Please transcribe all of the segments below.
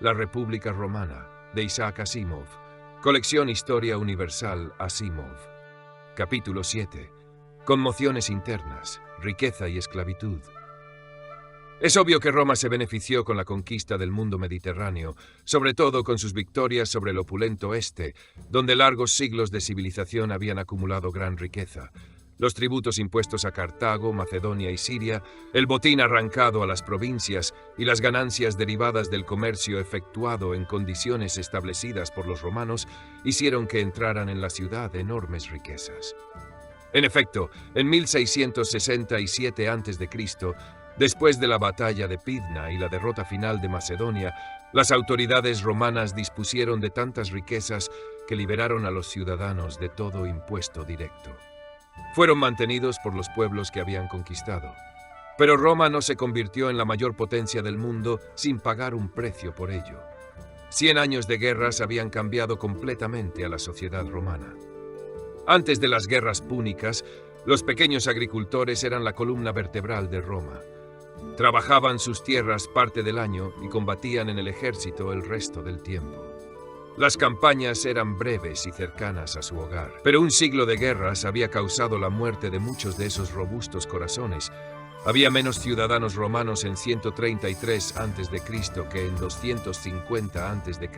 La República Romana, de Isaac Asimov. Colección Historia Universal Asimov. Capítulo 7. Conmociones internas, riqueza y esclavitud. Es obvio que Roma se benefició con la conquista del mundo mediterráneo, sobre todo con sus victorias sobre el opulento Este, donde largos siglos de civilización habían acumulado gran riqueza. Los tributos impuestos a Cartago, Macedonia y Siria, el botín arrancado a las provincias y las ganancias derivadas del comercio efectuado en condiciones establecidas por los romanos hicieron que entraran en la ciudad enormes riquezas. En efecto, en 1667 a.C., después de la batalla de Pydna y la derrota final de Macedonia, las autoridades romanas dispusieron de tantas riquezas que liberaron a los ciudadanos de todo impuesto directo. Fueron mantenidos por los pueblos que habían conquistado. Pero Roma no se convirtió en la mayor potencia del mundo sin pagar un precio por ello. 100 años de guerras habían cambiado completamente a la sociedad romana. Antes de las guerras púnicas, los pequeños agricultores eran la columna vertebral de Roma. Trabajaban sus tierras parte del año y combatían en el ejército el resto del tiempo. Las campañas eran breves y cercanas a su hogar, pero un siglo de guerras había causado la muerte de muchos de esos robustos corazones. Había menos ciudadanos romanos en 133 a.C. que en 250 a.C.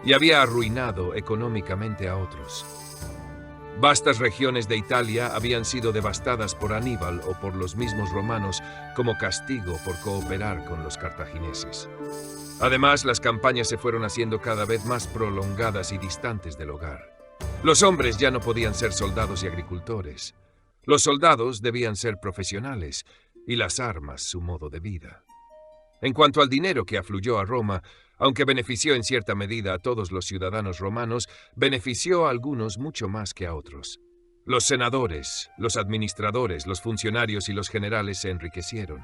y había arruinado económicamente a otros. Vastas regiones de Italia habían sido devastadas por Aníbal o por los mismos romanos como castigo por cooperar con los cartagineses. Además, las campañas se fueron haciendo cada vez más prolongadas y distantes del hogar. Los hombres ya no podían ser soldados y agricultores. Los soldados debían ser profesionales y las armas su modo de vida. En cuanto al dinero que afluyó a Roma, aunque benefició en cierta medida a todos los ciudadanos romanos, benefició a algunos mucho más que a otros. Los senadores, los administradores, los funcionarios y los generales se enriquecieron.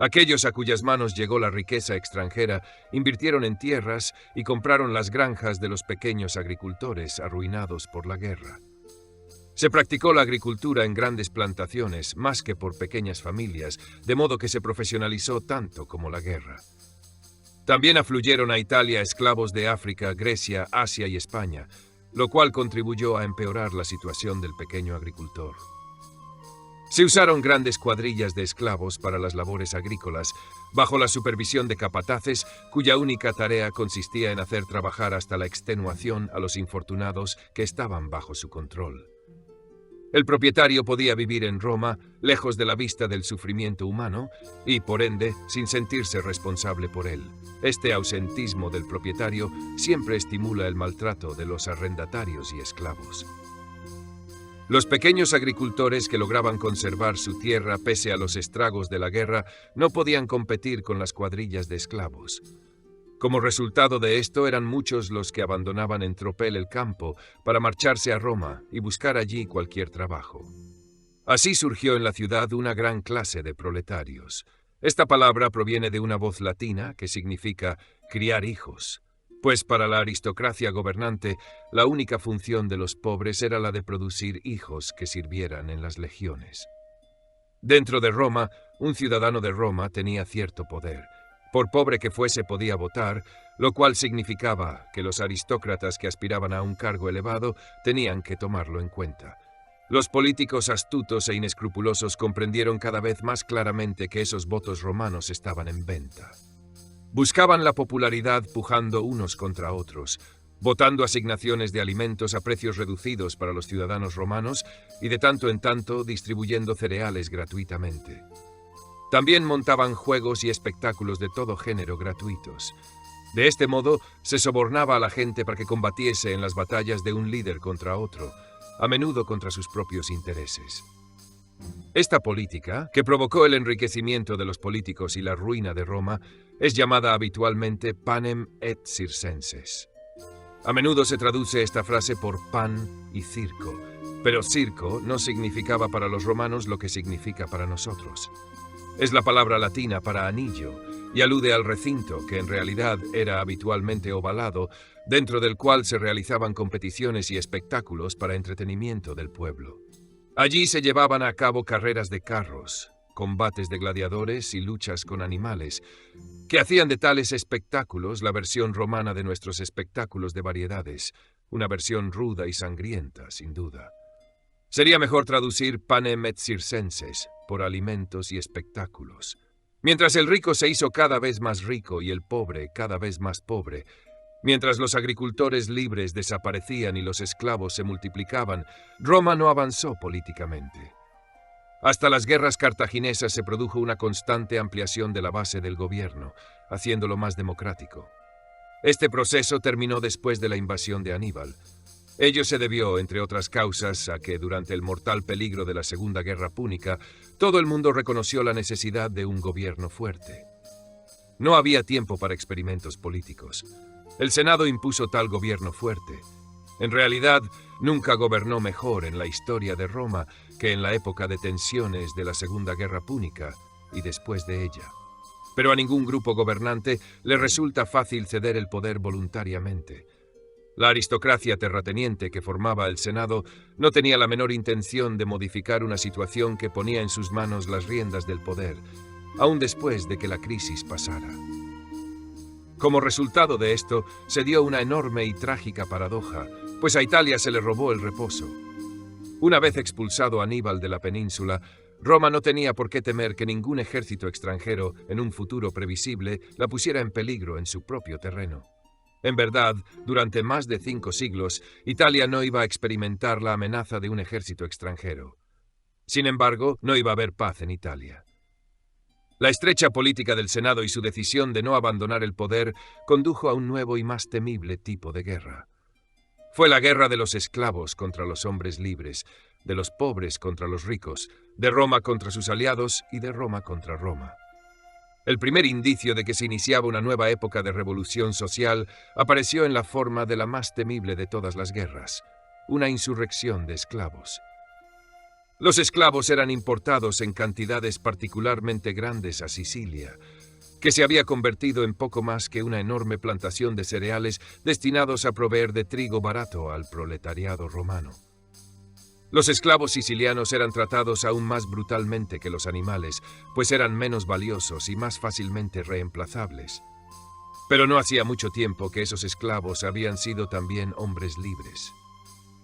Aquellos a cuyas manos llegó la riqueza extranjera invirtieron en tierras y compraron las granjas de los pequeños agricultores arruinados por la guerra. Se practicó la agricultura en grandes plantaciones más que por pequeñas familias, de modo que se profesionalizó tanto como la guerra. También afluyeron a Italia esclavos de África, Grecia, Asia y España, lo cual contribuyó a empeorar la situación del pequeño agricultor. Se usaron grandes cuadrillas de esclavos para las labores agrícolas, bajo la supervisión de capataces, cuya única tarea consistía en hacer trabajar hasta la extenuación a los infortunados que estaban bajo su control. El propietario podía vivir en Roma, lejos de la vista del sufrimiento humano, y, por ende, sin sentirse responsable por él. Este ausentismo del propietario siempre estimula el maltrato de los arrendatarios y esclavos. Los pequeños agricultores que lograban conservar su tierra pese a los estragos de la guerra no podían competir con las cuadrillas de esclavos. Como resultado de esto, eran muchos los que abandonaban en tropel el campo para marcharse a Roma y buscar allí cualquier trabajo. Así surgió en la ciudad una gran clase de proletarios. Esta palabra proviene de una voz latina que significa criar hijos, pues para la aristocracia gobernante, la única función de los pobres era la de producir hijos que sirvieran en las legiones. Dentro de Roma, un ciudadano de Roma tenía cierto poder. Por pobre que fuese podía votar, lo cual significaba que los aristócratas que aspiraban a un cargo elevado tenían que tomarlo en cuenta. Los políticos astutos e inescrupulosos comprendieron cada vez más claramente que esos votos romanos estaban en venta. Buscaban la popularidad pujando unos contra otros, votando asignaciones de alimentos a precios reducidos para los ciudadanos romanos y de tanto en tanto distribuyendo cereales gratuitamente. También montaban juegos y espectáculos de todo género gratuitos. De este modo, se sobornaba a la gente para que combatiese en las batallas de un líder contra otro, a menudo contra sus propios intereses. Esta política, que provocó el enriquecimiento de los políticos y la ruina de Roma, es llamada habitualmente panem et circenses. A menudo se traduce esta frase por pan y circo, pero circo no significaba para los romanos lo que significa para nosotros. Es la palabra latina para anillo y alude al recinto, que en realidad era habitualmente ovalado, dentro del cual se realizaban competiciones y espectáculos para entretenimiento del pueblo. Allí se llevaban a cabo carreras de carros, combates de gladiadores y luchas con animales, que hacían de tales espectáculos la versión romana de nuestros espectáculos de variedades, una versión ruda y sangrienta, sin duda. Sería mejor traducir panem et circenses por alimentos y espectáculos. Mientras el rico se hizo cada vez más rico y el pobre cada vez más pobre, mientras los agricultores libres desaparecían y los esclavos se multiplicaban, Roma no avanzó políticamente. Hasta las guerras cartaginesas se produjo una constante ampliación de la base del gobierno, haciéndolo más democrático. Este proceso terminó después de la invasión de Aníbal. Ello se debió, entre otras causas, a que durante el mortal peligro de la Segunda Guerra Púnica, todo el mundo reconoció la necesidad de un gobierno fuerte. No había tiempo para experimentos políticos. El Senado impuso tal gobierno fuerte. En realidad, nunca gobernó mejor en la historia de Roma que en la época de tensiones de la Segunda Guerra Púnica y después de ella. Pero a ningún grupo gobernante le resulta fácil ceder el poder voluntariamente. La aristocracia terrateniente que formaba el Senado no tenía la menor intención de modificar una situación que ponía en sus manos las riendas del poder, aún después de que la crisis pasara. Como resultado de esto, se dio una enorme y trágica paradoja, pues a Italia se le robó el reposo. Una vez expulsado Aníbal de la península, Roma no tenía por qué temer que ningún ejército extranjero, en un futuro previsible, la pusiera en peligro en su propio terreno. En verdad, durante más de 5 siglos, Italia no iba a experimentar la amenaza de un ejército extranjero. Sin embargo, no iba a haber paz en Italia. La estrecha política del Senado y su decisión de no abandonar el poder condujo a un nuevo y más temible tipo de guerra. Fue la guerra de los esclavos contra los hombres libres, de los pobres contra los ricos, de Roma contra sus aliados y de Roma contra Roma. El primer indicio de que se iniciaba una nueva época de revolución social apareció en la forma de la más temible de todas las guerras, una insurrección de esclavos. Los esclavos eran importados en cantidades particularmente grandes a Sicilia, que se había convertido en poco más que una enorme plantación de cereales destinados a proveer de trigo barato al proletariado romano. Los esclavos sicilianos eran tratados aún más brutalmente que los animales, pues eran menos valiosos y más fácilmente reemplazables. Pero no hacía mucho tiempo que esos esclavos habían sido también hombres libres.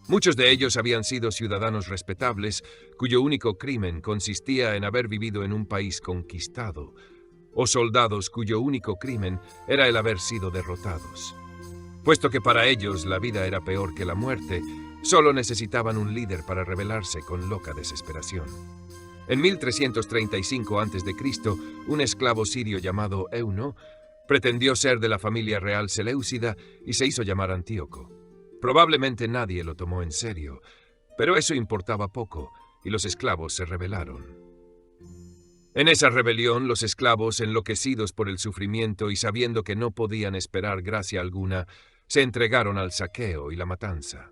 Muchos de ellos habían sido ciudadanos respetables, cuyo único crimen consistía en haber vivido en un país conquistado, o soldados cuyo único crimen era el haber sido derrotados. Puesto que para ellos la vida era peor que la muerte, solo necesitaban un líder para rebelarse con loca desesperación. En 1335 a.C., un esclavo sirio llamado Euno pretendió ser de la familia real seleucida y se hizo llamar Antíoco. Probablemente nadie lo tomó en serio, pero eso importaba poco, y los esclavos se rebelaron. En esa rebelión, los esclavos, enloquecidos por el sufrimiento y sabiendo que no podían esperar gracia alguna, se entregaron al saqueo y la matanza.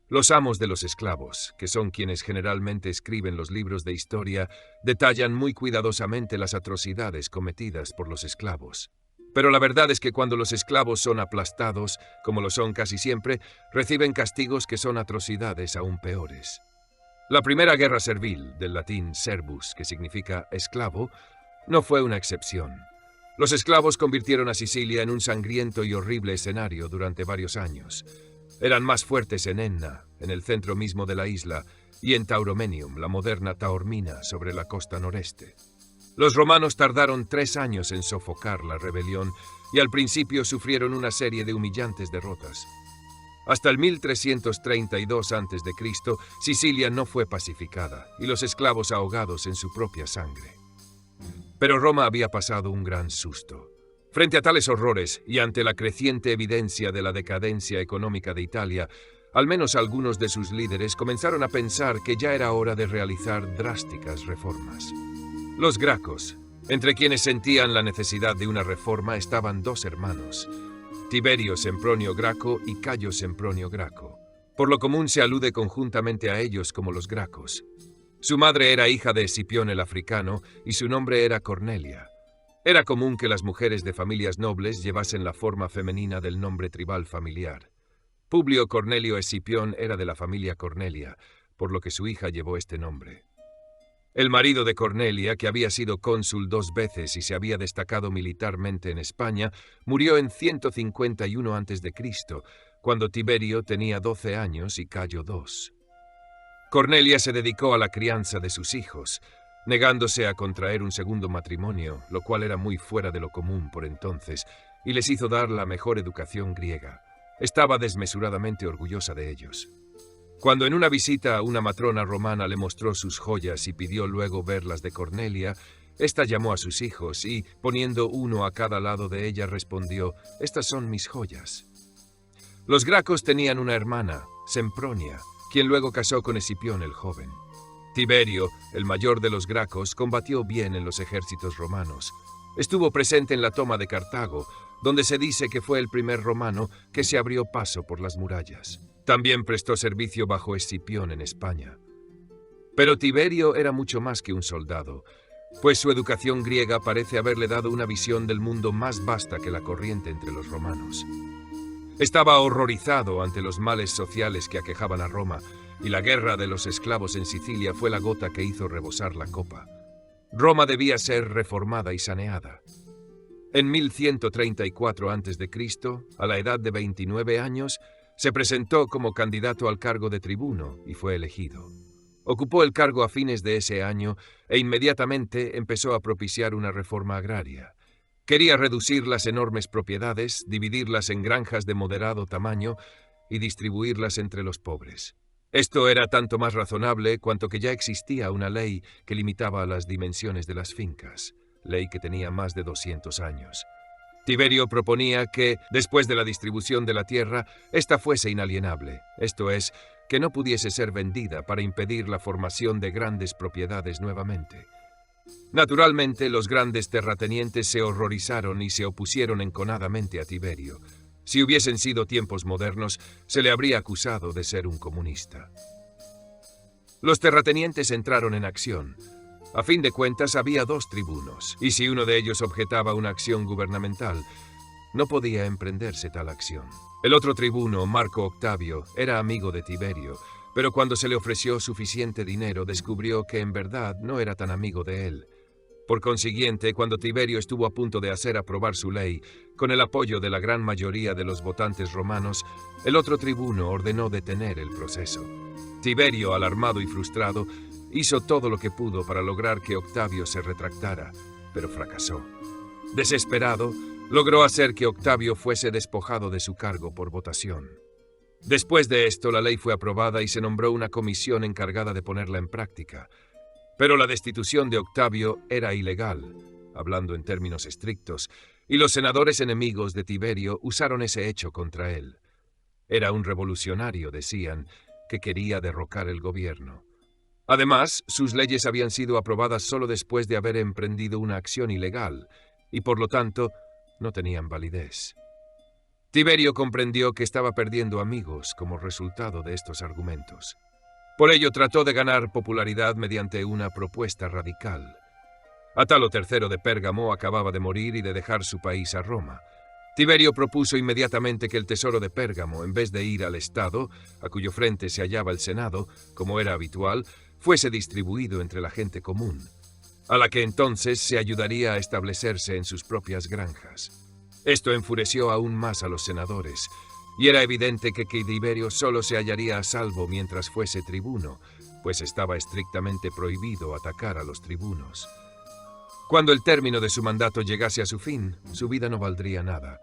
Los amos de los esclavos, que son quienes generalmente escriben los libros de historia, detallan muy cuidadosamente las atrocidades cometidas por los esclavos. Pero la verdad es que cuando los esclavos son aplastados, como lo son casi siempre, reciben castigos que son atrocidades aún peores. La primera guerra servil, del latín servus, que significa esclavo, no fue una excepción. Los esclavos convirtieron a Sicilia en un sangriento y horrible escenario durante varios años. Eran más fuertes en Enna, en el centro mismo de la isla, y en Tauromenium, la moderna Taormina, sobre la costa noreste. Los romanos tardaron 3 años en sofocar la rebelión y al principio sufrieron una serie de humillantes derrotas. Hasta el 1332 a.C., Sicilia no fue pacificada y los esclavos ahogados en su propia sangre. Pero Roma había pasado un gran susto. Frente a tales horrores y ante la creciente evidencia de la decadencia económica de Italia, al menos algunos de sus líderes comenzaron a pensar que ya era hora de realizar drásticas reformas. Los Gracos, entre quienes sentían la necesidad de una reforma, estaban 2 hermanos, Tiberio Sempronio Graco y Cayo Sempronio Graco. Por lo común se alude conjuntamente a ellos como los Gracos. Su madre era hija de Escipión el Africano y su nombre era Cornelia. Era común que las mujeres de familias nobles llevasen la forma femenina del nombre tribal familiar. Publio Cornelio Escipión era de la familia Cornelia, por lo que su hija llevó este nombre. El marido de Cornelia, que había sido cónsul 2 veces y se había destacado militarmente en España, murió en 151 a.C., cuando Tiberio tenía 12 años y Cayo 2. Cornelia se dedicó a la crianza de sus hijos, negándose a contraer un segundo matrimonio, lo cual era muy fuera de lo común por entonces, y les hizo dar la mejor educación griega. Estaba desmesuradamente orgullosa de ellos. Cuando en una visita a una matrona romana le mostró sus joyas y pidió luego ver las de Cornelia, ésta llamó a sus hijos y, poniendo uno a cada lado de ella, respondió: «Estas son mis joyas». Los Gracos tenían una hermana, Sempronia, quien luego casó con Escipión el joven. Tiberio, el mayor de los Gracos, combatió bien en los ejércitos romanos. Estuvo presente en la toma de Cartago, donde se dice que fue el primer romano que se abrió paso por las murallas. También prestó servicio bajo Escipión en España. Pero Tiberio era mucho más que un soldado, pues su educación griega parece haberle dado una visión del mundo más vasta que la corriente entre los romanos. Estaba horrorizado ante los males sociales que aquejaban a Roma, y la guerra de los esclavos en Sicilia fue la gota que hizo rebosar la copa. Roma debía ser reformada y saneada. En 1134 a.C., a la edad de 29 años, se presentó como candidato al cargo de tribuno y fue elegido. Ocupó el cargo a fines de ese año e inmediatamente empezó a propiciar una reforma agraria. Quería reducir las enormes propiedades, dividirlas en granjas de moderado tamaño y distribuirlas entre los pobres. Esto era tanto más razonable cuanto que ya existía una ley que limitaba las dimensiones de las fincas, ley que tenía más de 200 años. Tiberio proponía que, después de la distribución de la tierra, ésta fuese inalienable, esto es, que no pudiese ser vendida para impedir la formación de grandes propiedades nuevamente. Naturalmente, los grandes terratenientes se horrorizaron y se opusieron enconadamente a Tiberio. Si hubiesen sido tiempos modernos, se le habría acusado de ser un comunista. Los terratenientes entraron en acción. A fin de cuentas, había 2 tribunos, y si uno de ellos objetaba una acción gubernamental, no podía emprenderse tal acción. El otro tribuno, Marco Octavio, era amigo de Tiberio, pero cuando se le ofreció suficiente dinero, descubrió que en verdad no era tan amigo de él. Por consiguiente, cuando Tiberio estuvo a punto de hacer aprobar su ley, con el apoyo de la gran mayoría de los votantes romanos, el otro tribuno ordenó detener el proceso. Tiberio, alarmado y frustrado, hizo todo lo que pudo para lograr que Octavio se retractara, pero fracasó. Desesperado, logró hacer que Octavio fuese despojado de su cargo por votación. Después de esto, la ley fue aprobada y se nombró una comisión encargada de ponerla en práctica. Pero la destitución de Octavio era ilegal, hablando en términos estrictos, y los senadores enemigos de Tiberio usaron ese hecho contra él. Era un revolucionario, decían, que quería derrocar el gobierno. Además, sus leyes habían sido aprobadas solo después de haber emprendido una acción ilegal, y por lo tanto, no tenían validez. Tiberio comprendió que estaba perdiendo amigos como resultado de estos argumentos. Por ello trató de ganar popularidad mediante una propuesta radical. Atalo III de Pérgamo acababa de morir y de dejar su país a Roma. Tiberio propuso inmediatamente que el tesoro de Pérgamo, en vez de ir al Estado, a cuyo frente se hallaba el Senado, como era habitual, fuese distribuido entre la gente común, a la que entonces se ayudaría a establecerse en sus propias granjas. Esto enfureció aún más a los senadores, y era evidente que Tiberio solo se hallaría a salvo mientras fuese tribuno, pues estaba estrictamente prohibido atacar a los tribunos. Cuando el término de su mandato llegase a su fin, su vida no valdría nada.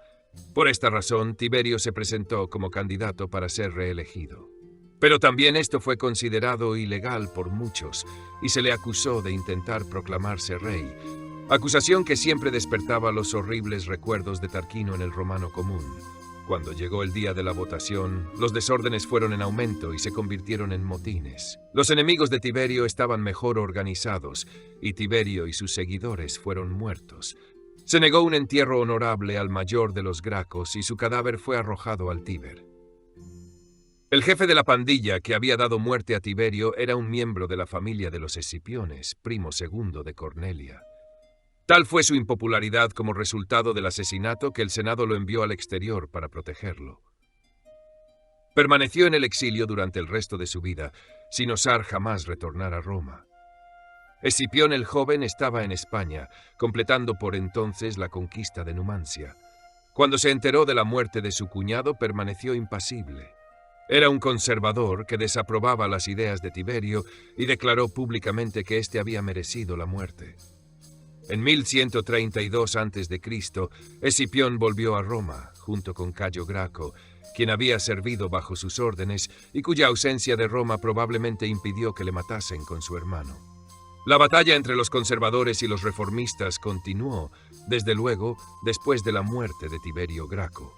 Por esta razón, Tiberio se presentó como candidato para ser reelegido. Pero también esto fue considerado ilegal por muchos, y se le acusó de intentar proclamarse rey, acusación que siempre despertaba los horribles recuerdos de Tarquino en el romano común. Cuando llegó el día de la votación, los desórdenes fueron en aumento y se convirtieron en motines. Los enemigos de Tiberio estaban mejor organizados, y Tiberio y sus seguidores fueron muertos. Se negó un entierro honorable al mayor de los Gracos y su cadáver fue arrojado al Tíber. El jefe de la pandilla que había dado muerte a Tiberio era un miembro de la familia de los Escipiones, primo segundo de Cornelia. Tal fue su impopularidad como resultado del asesinato que el Senado lo envió al exterior para protegerlo. Permaneció en el exilio durante el resto de su vida, sin osar jamás retornar a Roma. Escipión el joven estaba en España, completando por entonces la conquista de Numancia. Cuando se enteró de la muerte de su cuñado, permaneció impasible. Era un conservador que desaprobaba las ideas de Tiberio y declaró públicamente que éste había merecido la muerte. En 1132 a.C., Escipión volvió a Roma, junto con Cayo Graco, quien había servido bajo sus órdenes y cuya ausencia de Roma probablemente impidió que le matasen con su hermano. La batalla entre los conservadores y los reformistas continuó, desde luego, después de la muerte de Tiberio Graco.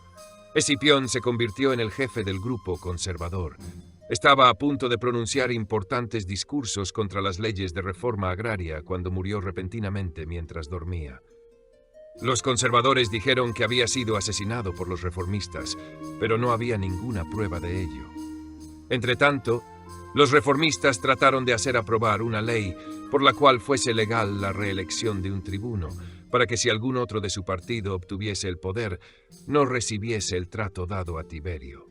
Escipión se convirtió en el jefe del grupo conservador. Estaba a punto de pronunciar importantes discursos contra las leyes de reforma agraria cuando murió repentinamente mientras dormía. Los conservadores dijeron que había sido asesinado por los reformistas, pero no había ninguna prueba de ello. Entretanto, los reformistas trataron de hacer aprobar una ley por la cual fuese legal la reelección de un tribuno, para que si algún otro de su partido obtuviese el poder, no recibiese el trato dado a Tiberio.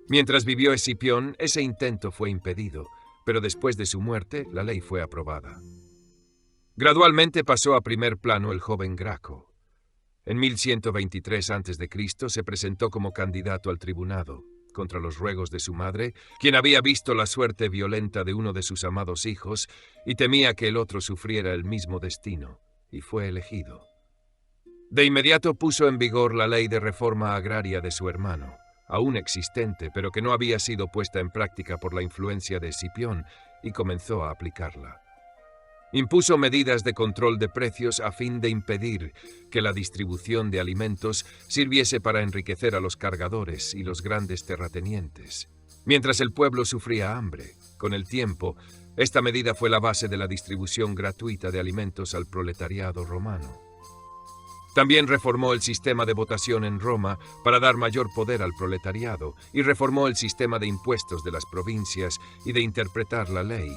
Mientras vivió Escipión, ese intento fue impedido, pero después de su muerte, la ley fue aprobada. Gradualmente pasó a primer plano el joven Graco. En 1123 a.C. se presentó como candidato al tribunado, contra los ruegos de su madre, quien había visto la suerte violenta de uno de sus amados hijos y temía que el otro sufriera el mismo destino, y fue elegido. De inmediato puso en vigor la ley de reforma agraria de su hermano, aún existente, pero que no había sido puesta en práctica por la influencia de Escipión, y comenzó a aplicarla. Impuso medidas de control de precios a fin de impedir que la distribución de alimentos sirviese para enriquecer a los cargadores y los grandes terratenientes, mientras el pueblo sufría hambre. Con el tiempo, esta medida fue la base de la distribución gratuita de alimentos al proletariado romano. También reformó el sistema de votación en Roma para dar mayor poder al proletariado y reformó el sistema de impuestos de las provincias y de interpretar la ley,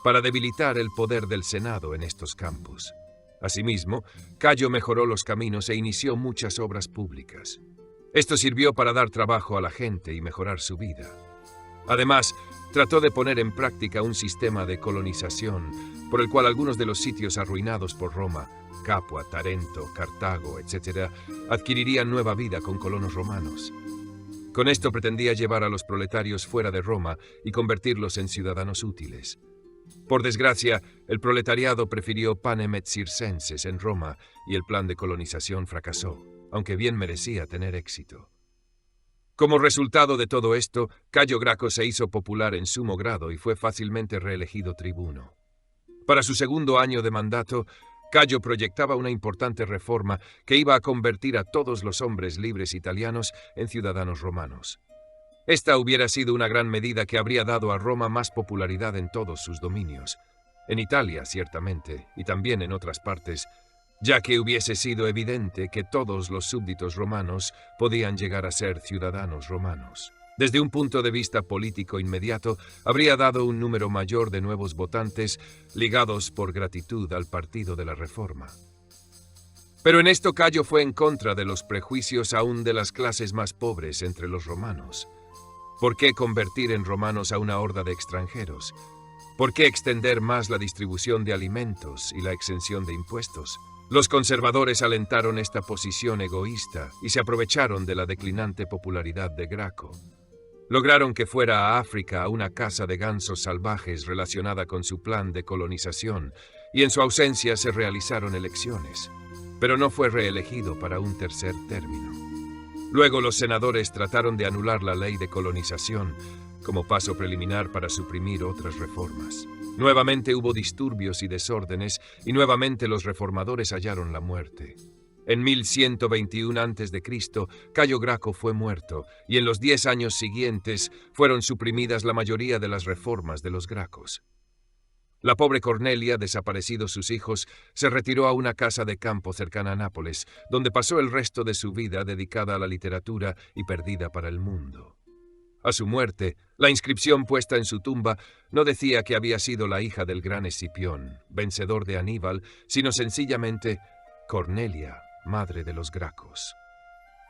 para debilitar el poder del Senado en estos campos. Asimismo, Cayo mejoró los caminos e inició muchas obras públicas. Esto sirvió para dar trabajo a la gente y mejorar su vida. Además, trató de poner en práctica un sistema de colonización por el cual algunos de los sitios arruinados por Roma, Capua, Tarento, Cartago, etc., adquirirían nueva vida con colonos romanos. Con esto pretendía llevar a los proletarios fuera de Roma y convertirlos en ciudadanos útiles. Por desgracia, el proletariado prefirió panem et circenses en Roma y el plan de colonización fracasó, aunque bien merecía tener éxito. Como resultado de todo esto, Cayo Graco se hizo popular en sumo grado y fue fácilmente reelegido tribuno. Para su segundo año de mandato, Cayo proyectaba una importante reforma que iba a convertir a todos los hombres libres italianos en ciudadanos romanos. Esta hubiera sido una gran medida que habría dado a Roma más popularidad en todos sus dominios. En Italia, ciertamente, y también en otras partes, ya que hubiese sido evidente que todos los súbditos romanos podían llegar a ser ciudadanos romanos. Desde un punto de vista político inmediato, habría dado un número mayor de nuevos votantes ligados por gratitud al partido de la Reforma. Pero en esto Cayo fue en contra de los prejuicios aún de las clases más pobres entre los romanos. ¿Por qué convertir en romanos a una horda de extranjeros? ¿Por qué extender más la distribución de alimentos y la exención de impuestos? Los conservadores alentaron esta posición egoísta y se aprovecharon de la declinante popularidad de Graco. Lograron que fuera a África a una caza de gansos salvajes relacionada con su plan de colonización, y en su ausencia se realizaron elecciones, pero no fue reelegido para un tercer término. Luego los senadores trataron de anular la ley de colonización como paso preliminar para suprimir otras reformas. Nuevamente hubo disturbios y desórdenes y nuevamente los reformadores hallaron la muerte. En 1121 a.C., Cayo Graco fue muerto y en los 10 años siguientes fueron suprimidas la mayoría de las reformas de los Gracos. La pobre Cornelia, desaparecidos sus hijos, se retiró a una casa de campo cercana a Nápoles, donde pasó el resto de su vida dedicada a la literatura y perdida para el mundo. A su muerte, la inscripción puesta en su tumba no decía que había sido la hija del gran Escipión, vencedor de Aníbal, sino sencillamente Cornelia, madre de los Gracos.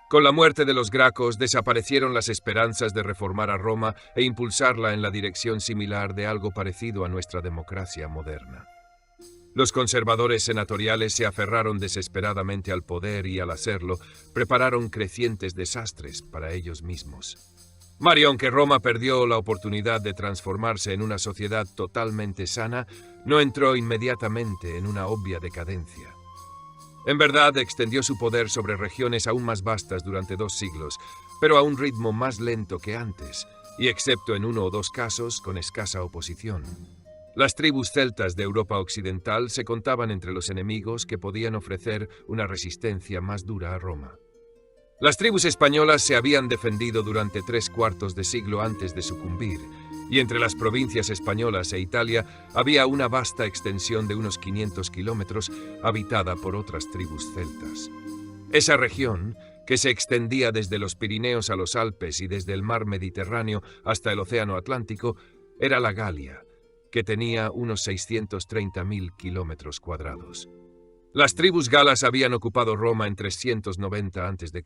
Con la muerte de los Gracos desaparecieron las esperanzas de reformar a Roma e impulsarla en la dirección similar de algo parecido a nuestra democracia moderna. Los conservadores senatoriales se aferraron desesperadamente al poder y, al hacerlo, prepararon crecientes desastres para ellos mismos. Mario, aunque Roma perdió la oportunidad de transformarse en una sociedad totalmente sana, no entró inmediatamente en una obvia decadencia. En verdad, extendió su poder sobre regiones aún más vastas durante 2 siglos, pero a un ritmo más lento que antes, y excepto en 1 o 2 casos, con escasa oposición. Las tribus celtas de Europa Occidental se contaban entre los enemigos que podían ofrecer una resistencia más dura a Roma. Las tribus españolas se habían defendido durante 3/4 de siglo antes de sucumbir, y entre las provincias españolas e Italia había una vasta extensión de unos 500 kilómetros habitada por otras tribus celtas. Esa región, que se extendía desde los Pirineos a los Alpes y desde el mar Mediterráneo hasta el Océano Atlántico, era la Galia, que tenía unos 630.000 kilómetros cuadrados. Las tribus galas habían ocupado Roma en 390 a.C.,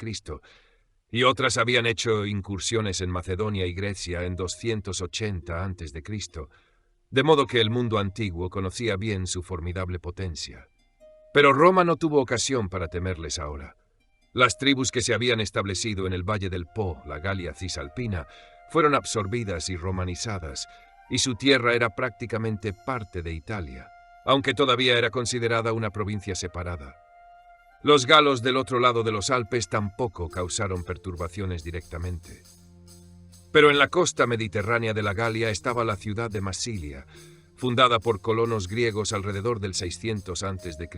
y otras habían hecho incursiones en Macedonia y Grecia en 280 a.C., de modo que el mundo antiguo conocía bien su formidable potencia. Pero Roma no tuvo ocasión para temerles ahora. Las tribus que se habían establecido en el valle del Po, la Galia cisalpina, fueron absorbidas y romanizadas, y su tierra era prácticamente parte de Italia, aunque todavía era considerada una provincia separada. Los galos del otro lado de los Alpes tampoco causaron perturbaciones directamente. Pero en la costa mediterránea de la Galia estaba la ciudad de Masilia, fundada por colonos griegos alrededor del 600 a.C.,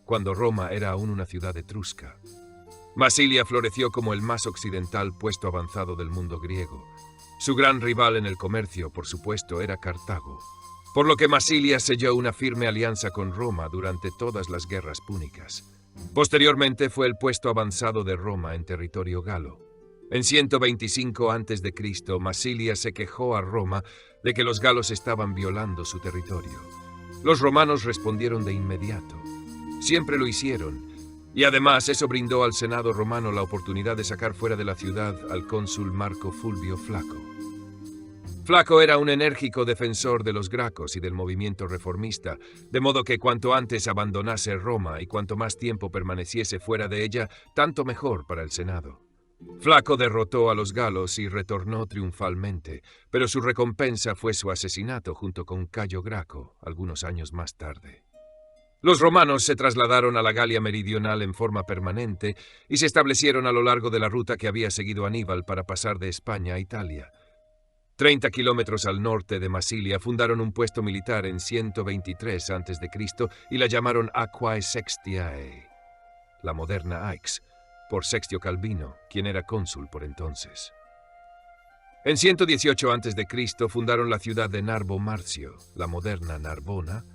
cuando Roma era aún una ciudad etrusca. Masilia floreció como el más occidental puesto avanzado del mundo griego. Su gran rival en el comercio, por supuesto, era Cartago, por lo que Masilia selló una firme alianza con Roma durante todas las guerras púnicas. Posteriormente fue el puesto avanzado de Roma en territorio galo. En 125 a.C., Masilia se quejó a Roma de que los galos estaban violando su territorio. Los romanos respondieron de inmediato. Siempre lo hicieron, y además eso brindó al Senado romano la oportunidad de sacar fuera de la ciudad al cónsul Marco Fulvio Flaco. Flaco era un enérgico defensor de los gracos y del movimiento reformista, de modo que cuanto antes abandonase Roma y cuanto más tiempo permaneciese fuera de ella, tanto mejor para el Senado. Flaco derrotó a los galos y retornó triunfalmente, pero su recompensa fue su asesinato junto con Cayo Graco, algunos años más tarde. Los romanos se trasladaron a la Galia meridional en forma permanente y se establecieron a lo largo de la ruta que había seguido Aníbal para pasar de España a Italia. 30 kilómetros al norte de Masilia fundaron un puesto militar en 123 a.C. y la llamaron Aquae Sextiae, la moderna Aix, por Sextio Calvino, quien era cónsul por entonces. En 118 a.C. fundaron la ciudad de Narbo Marcio, la moderna Narbona,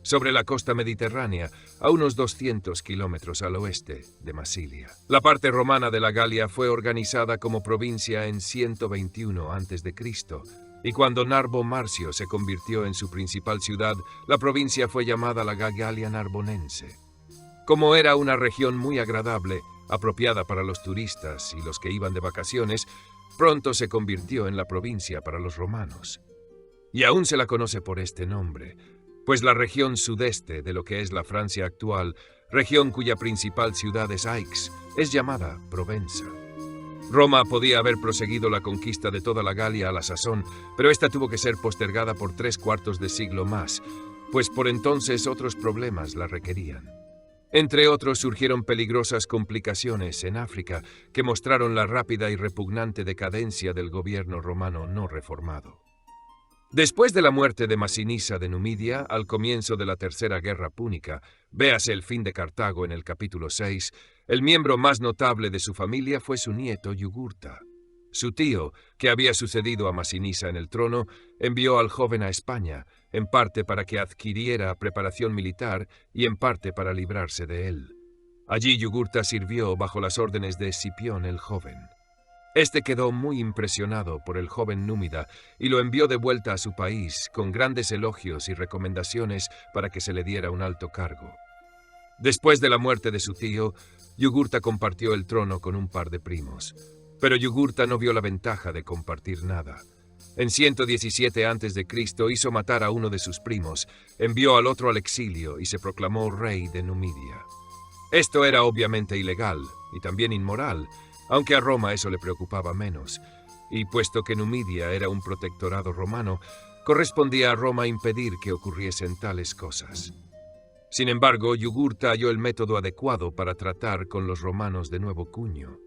sobre la costa mediterránea, a unos 200 kilómetros al oeste de Masilia. La parte romana de la Galia fue organizada como provincia en 121 a.C., y cuando Narbo Marcio se convirtió en su principal ciudad, la provincia fue llamada la Galia Narbonense. Como era una región muy agradable, apropiada para los turistas y los que iban de vacaciones, pronto se convirtió en la provincia para los romanos. Y aún se la conoce por este nombre, pues la región sudeste de lo que es la Francia actual, región cuya principal ciudad es Aix, es llamada Provenza. Roma podía haber proseguido la conquista de toda la Galia a la sazón, pero esta tuvo que ser postergada por 3/4 de siglo más, pues por entonces otros problemas la requerían. Entre otros surgieron peligrosas complicaciones en África que mostraron la rápida y repugnante decadencia del gobierno romano no reformado. Después de la muerte de Masinisa de Numidia, al comienzo de la Tercera Guerra Púnica, véase el fin de Cartago en el capítulo 6, el miembro más notable de su familia fue su nieto Yugurta. Su tío, que había sucedido a Masinisa en el trono, envió al joven a España, en parte para que adquiriera preparación militar y en parte para librarse de él. Allí Yugurta sirvió bajo las órdenes de Escipión el joven. Este quedó muy impresionado por el joven númida y lo envió de vuelta a su país con grandes elogios y recomendaciones para que se le diera un alto cargo. Después de la muerte de su tío, Yugurta compartió el trono con un par de primos. Pero Yugurta no vio la ventaja de compartir nada. En 117 a.C. hizo matar a uno de sus primos, envió al otro al exilio y se proclamó rey de Numidia. Esto era obviamente ilegal y también inmoral, aunque a Roma eso le preocupaba menos, y puesto que Numidia era un protectorado romano, correspondía a Roma impedir que ocurriesen tales cosas. Sin embargo, Yugurta halló el método adecuado para tratar con los romanos de nuevo cuño.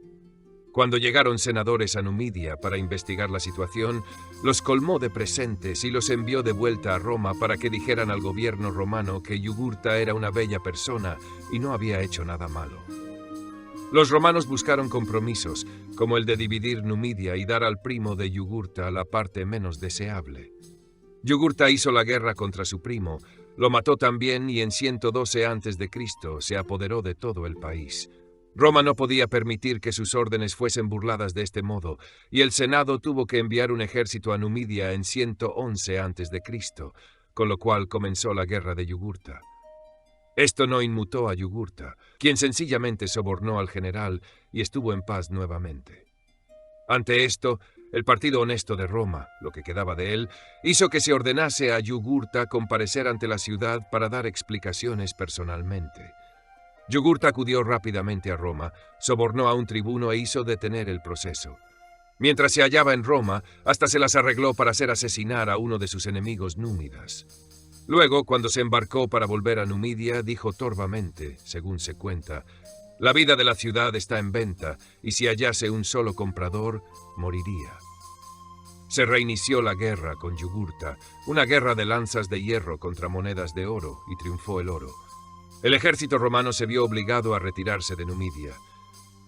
Cuando llegaron senadores a Numidia para investigar la situación, los colmó de presentes y los envió de vuelta a Roma para que dijeran al gobierno romano que Yugurta era una bella persona y no había hecho nada malo. Los romanos buscaron compromisos, como el de dividir Numidia y dar al primo de Yugurta la parte menos deseable. Yugurta hizo la guerra contra su primo, lo mató también y en 112 a.C. se apoderó de todo el país. Roma no podía permitir que sus órdenes fuesen burladas de este modo, y el Senado tuvo que enviar un ejército a Numidia en 111 a.C., con lo cual comenzó la guerra de Yugurta. Esto no inmutó a Yugurta, quien sencillamente sobornó al general y estuvo en paz nuevamente. Ante esto, el Partido Honesto de Roma, lo que quedaba de él, hizo que se ordenase a Yugurta comparecer ante la ciudad para dar explicaciones personalmente. Yugurta acudió rápidamente a Roma, sobornó a un tribuno e hizo detener el proceso. Mientras se hallaba en Roma, hasta se las arregló para hacer asesinar a uno de sus enemigos númidas. Luego, cuando se embarcó para volver a Numidia, dijo torvamente, según se cuenta: «La vida de la ciudad está en venta, y si hallase un solo comprador, moriría». Se reinició la guerra con Yugurta, una guerra de lanzas de hierro contra monedas de oro, y triunfó el oro. El ejército romano se vio obligado a retirarse de Numidia.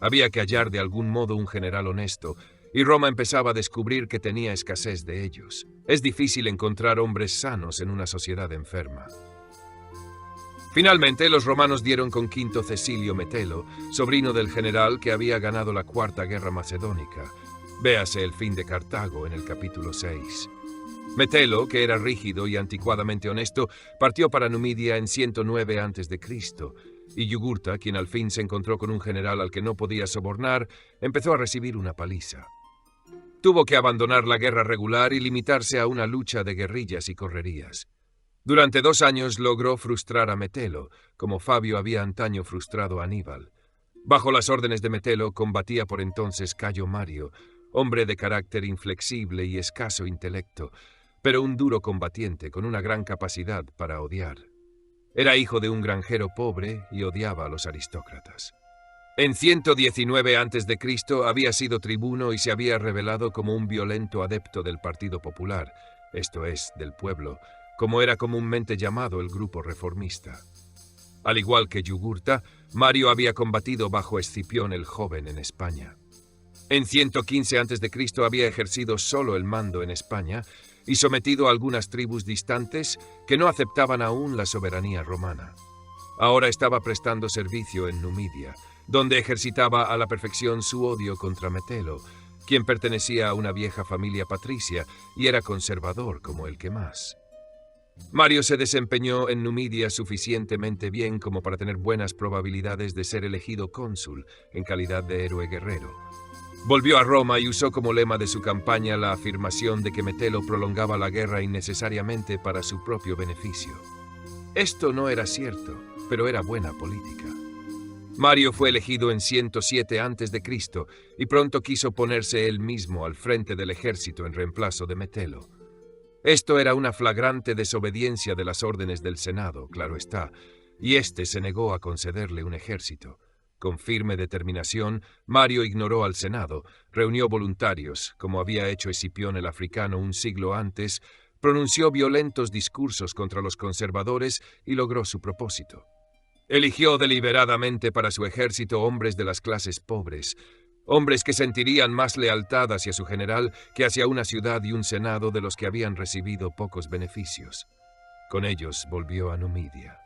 Había que hallar de algún modo un general honesto, y Roma empezaba a descubrir que tenía escasez de ellos. Es difícil encontrar hombres sanos en una sociedad enferma. Finalmente, los romanos dieron con Quinto Cecilio Metelo, sobrino del general que había ganado la Cuarta Guerra Macedónica. Véase el fin de Cartago en el capítulo 6. Metelo, que era rígido y anticuadamente honesto, partió para Numidia en 109 a.C., y Yugurta, quien al fin se encontró con un general al que no podía sobornar, empezó a recibir una paliza. Tuvo que abandonar la guerra regular y limitarse a una lucha de guerrillas y correrías. Durante 2 años logró frustrar a Metelo, como Fabio había antaño frustrado a Aníbal. Bajo las órdenes de Metelo combatía por entonces Cayo Mario, hombre de carácter inflexible y escaso intelecto, pero un duro combatiente con una gran capacidad para odiar. Era hijo de un granjero pobre y odiaba a los aristócratas. En 119 a.C. había sido tribuno y se había revelado como un violento adepto del Partido Popular, esto es, del pueblo, como era comúnmente llamado el grupo reformista. Al igual que Yugurta, Mario había combatido bajo Escipión el Joven en España. En 115 a.C. había ejercido solo el mando en España y sometido a algunas tribus distantes que no aceptaban aún la soberanía romana. Ahora estaba prestando servicio en Numidia, donde ejercitaba a la perfección su odio contra Metelo, quien pertenecía a una vieja familia patricia y era conservador como el que más. Mario se desempeñó en Numidia suficientemente bien como para tener buenas probabilidades de ser elegido cónsul en calidad de héroe guerrero. Volvió a Roma y usó como lema de su campaña la afirmación de que Metelo prolongaba la guerra innecesariamente para su propio beneficio. Esto no era cierto, pero era buena política. Mario fue elegido en 107 a.C. y pronto quiso ponerse él mismo al frente del ejército en reemplazo de Metelo. Esto era una flagrante desobediencia de las órdenes del Senado, claro está, y éste se negó a concederle un ejército. Con firme determinación, Mario ignoró al Senado, reunió voluntarios, como había hecho Escipión el africano un siglo antes, pronunció violentos discursos contra los conservadores y logró su propósito. Eligió deliberadamente para su ejército hombres de las clases pobres, hombres que sentirían más lealtad hacia su general que hacia una ciudad y un senado de los que habían recibido pocos beneficios. Con ellos volvió a Numidia.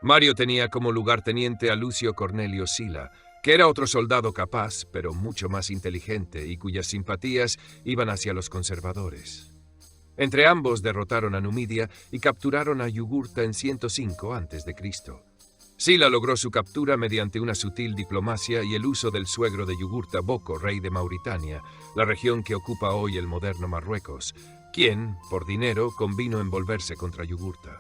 Mario tenía como lugarteniente a Lucio Cornelio Sila, que era otro soldado capaz, pero mucho más inteligente y cuyas simpatías iban hacia los conservadores. Entre ambos derrotaron a Numidia y capturaron a Yugurta en 105 a.C. Sila logró su captura mediante una sutil diplomacia y el uso del suegro de Yugurta Boko, rey de Mauritania, la región que ocupa hoy el moderno Marruecos, quien, por dinero, convino en volverse contra Yugurta.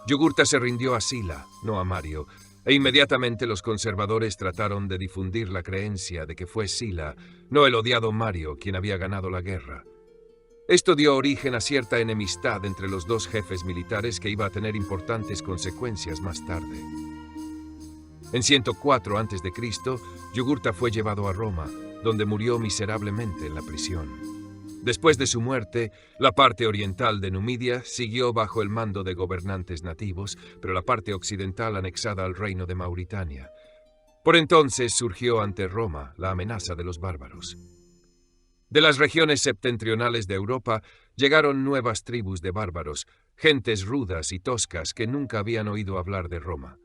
Yugurta se rindió a Sila, no a Mario, e inmediatamente los conservadores trataron de difundir la creencia de que fue Sila, no el odiado Mario, quien había ganado la guerra. Esto dio origen a cierta enemistad entre los dos jefes militares que iba a tener importantes consecuencias más tarde. En 104 a.C., Yugurta fue llevado a Roma, donde murió miserablemente en la prisión. Después de su muerte, la parte oriental de Numidia siguió bajo el mando de gobernantes nativos, pero la parte occidental anexada al reino de Mauritania. Por entonces surgió ante Roma la amenaza de los bárbaros. De las regiones septentrionales de Europa llegaron nuevas tribus de bárbaros, gentes rudas y toscas que nunca habían oído hablar de Roma.